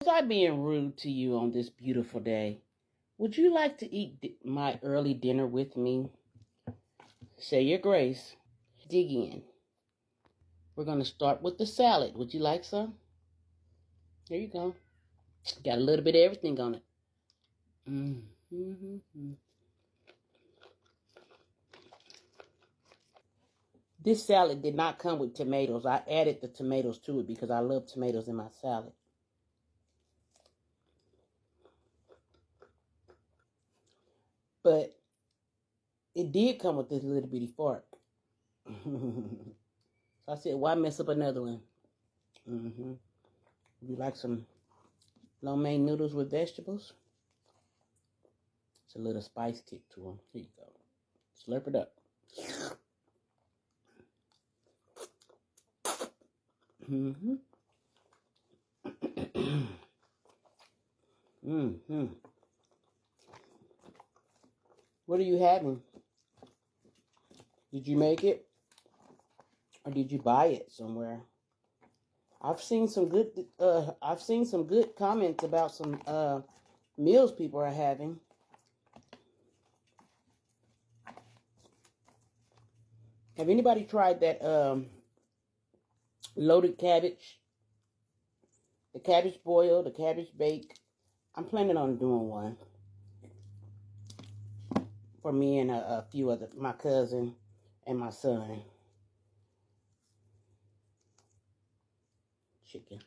Was I being rude to you on this beautiful day? Would you like to eat my early dinner with me? Say your grace. Dig in. We're going to start with the salad. Would you like some? There you go. Got a little bit of everything on it. Mm-hmm. This salad did not come with tomatoes. I added the tomatoes to it because I love tomatoes in my salad. But it did come with this little bitty fork. So I said, why mess up another one? You like some lo mein noodles with vegetables? It's a little spice kick to them. Here you go. Slurp it up. Mm-hmm. Mm-hmm. What are you having? Did you make it? Or did you buy it somewhere? I've seen some good comments about some meals people are having. Have anybody tried that loaded cabbage? The cabbage boil, the cabbage bake? I'm planning on doing one for me and a few other, my cousin and my son. Chicken.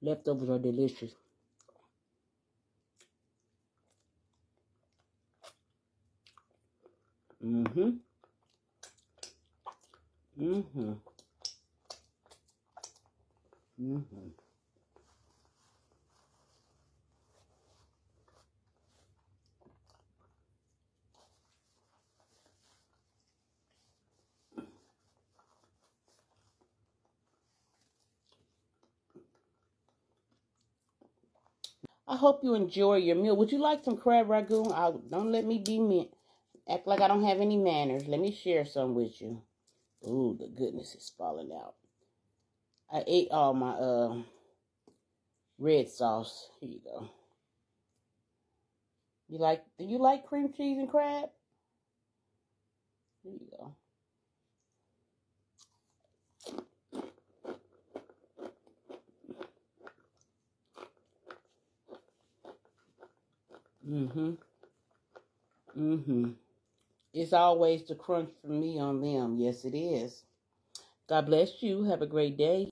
Leftovers are delicious. Mm-hmm. Mm-hmm. Mm-hmm. I hope you enjoy your meal. Would you like some crab ragout? Don't let me be mean. Act like I don't have any manners. Let me share some with you. Ooh, the goodness is falling out. I ate all my red sauce. Here you go. Do you like cream cheese and crab? Here you go. Mm-hmm. Mm-hmm. It's always the crunch for me on them. Yes, it is. God bless you. Have a great day.